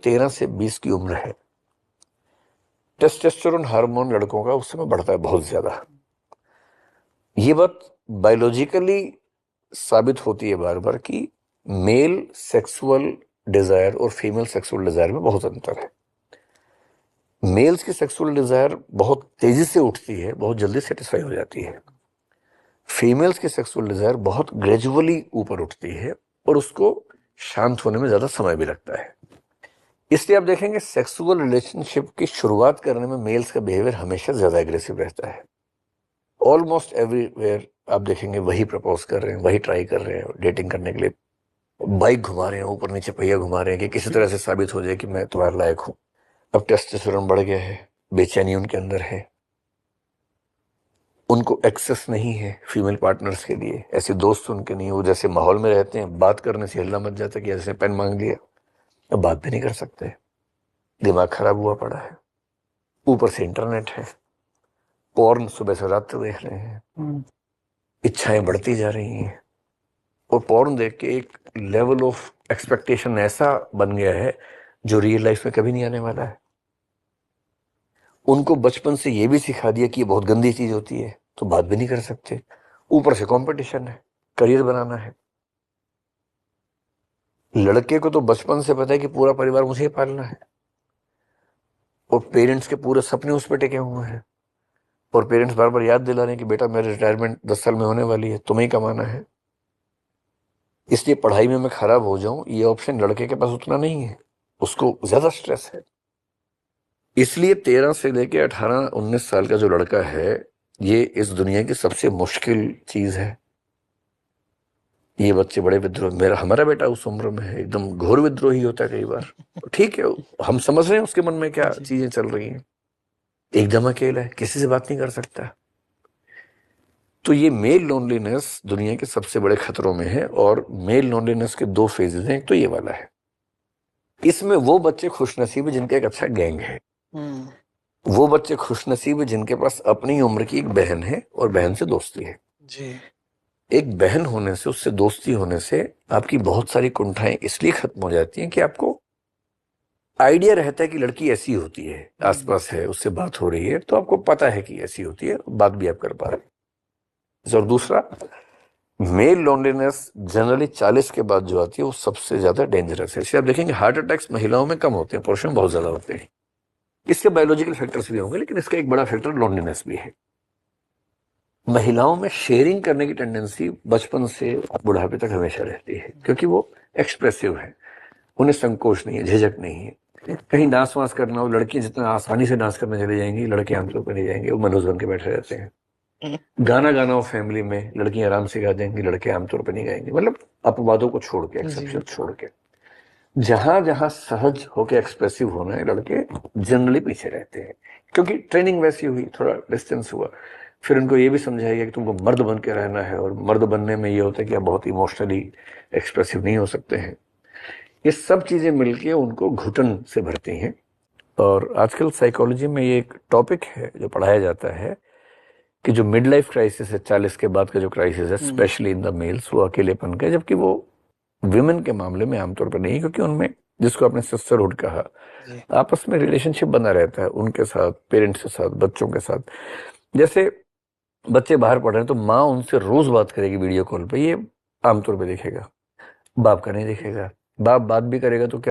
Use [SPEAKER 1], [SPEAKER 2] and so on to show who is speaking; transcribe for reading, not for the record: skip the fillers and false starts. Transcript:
[SPEAKER 1] 13 से 20 की उम्र है, टेस्टोस्टेरोन हार्मोन लड़कों का उस समय बढ़ता है बहुत ज्यादा। ये बात बायोलॉजिकली साबित होती है बार बार कि मेल सेक्सुअल डिजायर और फीमेल सेक्सुअल डिजायर में बहुत अंतर है। मेल्स की सेक्सुअल डिजायर बहुत तेजी से उठती है, बहुत जल्दी सेटिस्फाई हो जाती है। फीमेल्स की सेक्सुअल डिजायर बहुत ग्रेजुअली ऊपर उठती है और उसको शांत होने में ज्यादा समय भी लगता है। इसलिए आप देखेंगे सेक्सुअल रिलेशनशिप की शुरुआत करने में मेल्स का बिहेवियर हमेशा ज्यादा एग्रेसिव रहता है। ऑलमोस्ट एवरीवेयर आप देखेंगे वही प्रपोज कर रहे हैं, वही ट्राई कर रहे हैं डेटिंग करने के लिए, बाइक घुमा रहे हैं, ऊपर नीचे पहिया घुमा रहे हैं कि किसी तरह से साबित हो जाए कि मैं तुम्हारे लायक हूं। अब टेस्टोस्टेरोन बढ़ गया है, बेचैनी उनके अंदर है, उनको एक्सेस नहीं है फीमेल पार्टनर्स के लिए, ऐसे दोस्त उनके नहीं, वो जैसे माहौल में रहते हैं बात करने से हिलना मच जाता कि ऐसे पेन मांग लिया, अब बात भी नहीं कर सकते, दिमाग खराब हुआ पड़ा है। ऊपर से इंटरनेट है, पॉर्न सुबह से रात तक देख रहे हैं, इच्छाएं बढ़ती जा रही हैं और पॉर्न देख के एक लेवल ऑफ एक्सपेक्टेशन ऐसा बन गया है जो रियल लाइफ में कभी नहीं आने वाला है। उनको बचपन से ये भी सिखा दिया कि ये बहुत गंदी चीज होती है, तो बात भी नहीं कर सकते। ऊपर से कंपटीशन है, करियर बनाना है। लड़के को तो बचपन से पता है कि पूरा परिवार मुझे ही पालना है और पेरेंट्स के पूरे सपने उस पर टिके हुए हैं और पेरेंट्स बार बार याद दिला रहे हैं कि बेटा मेरी रिटायरमेंट 10 साल में होने वाली है, तुम्हें ही कमाना है, इसलिए पढ़ाई में मैं खराब हो जाऊं ये ऑप्शन लड़के के पास उतना नहीं है, उसको ज्यादा स्ट्रेस है। इसलिए 13 से लेके 18-19 साल का जो लड़का है ये इस दुनिया की सबसे मुश्किल चीज है। ये बच्चे बड़े विद्रोह, हमारा बेटा उस उम्र में है, एकदम घोर विद्रोही होता है कई बार। ठीक है, हम समझ रहे हैं उसके मन में क्या चीजें चल रही हैं, एकदम अकेला है, किसी से बात नहीं कर सकता। तो ये मेल लोनलीनेस दुनिया के सबसे बड़े खतरों में है और मेल लोनलीनेस के 2 फेजेस हैं। एक तो ये वाला है, इसमें वो बच्चे खुशनसीब है जिनका एक अच्छा गैंग है, वो बच्चे खुशनसीब है जिनके पास अपनी उम्र की एक बहन है और बहन से दोस्ती है जी। एक बहन होने से, उससे दोस्ती होने से आपकी बहुत सारी कुंठाएं इसलिए खत्म हो जाती हैं कि आपको आइडिया रहता है कि लड़की ऐसी होती है, आसपास है, उससे बात हो रही है, तो आपको पता है कि ऐसी होती है, बात भी आप कर पा रहे हैं। और दूसरा, मेल लोनलीनेस जनरली 40 के बाद जो आती है वो सबसे ज्यादा डेंजरस है। इसलिए आप देखेंगे हार्ट अटैक्स महिलाओं में कम होते हैं, पुरुषों में बहुत ज्यादा होते हैं। इसके बायोलॉजिकल फैक्टर्स भी होंगे, लेकिन इसका एक बड़ा फैक्टर लोनलीनेस भी है। महिलाओं में शेयरिंग करने की टेंडेंसी बचपन से बुढ़ापे तक हमेशा रहती है, क्योंकि वो एक्सप्रेसिव है, उन्हें संकोच नहीं है, झिझक नहीं है। कहीं डांस वांस करना हो, लड़कियां जितना आसानी से डांस करने चले जाएंगी, लड़के आमतौर पर नहीं जाएंगे, वो मनोज बन के बैठे रहते हैं। गाना गाना हो फैमिली में, लड़कियां आराम से गा देंगी, लड़के आमतौर पर नहीं गाएंगे। मतलब अपवादों को छोड़ के, एक्सेप्शन छोड़ के, जहां जहां सहज होकर एक्सप्रेसिव होना है, लड़के जनरली पीछे रहते हैं, क्योंकि ट्रेनिंग वैसी हुई, थोड़ा डिस्टेंस हुआ। फिर उनको ये भी समझाया कि तुमको मर्द बन के रहना है, और मर्द बनने में ये होता है कि आप बहुत इमोशनली एक्सप्रेसिव नहीं हो सकते हैं। ये सब चीजें मिलके उनको घुटन से भरती हैं। और आजकल साइकोलॉजी में ये एक टॉपिक है जो पढ़ाया जाता है कि जो मिड लाइफ क्राइसिस है, 40 के बाद का जो क्राइसिस है, स्पेशली इन द मेल्स, वो अकेलेपन का, जबकि वो विमेन के मामले में आमतौर पर नहीं, क्योंकि उनमें, जिसको आपने सिस्टरहुड कहा, आपस में रिलेशनशिप बना रहता है उनके साथ, पेरेंट्स के साथ, बच्चों के साथ। जैसे बच्चे बाहर पढ़ रहे हैं तो माँ उनसे रोज बात करेगी वीडियो कॉल पे, ये आमतौर पे देखेगा, बाप का नहीं देखेगा। बाप बात भी करेगा तो क्या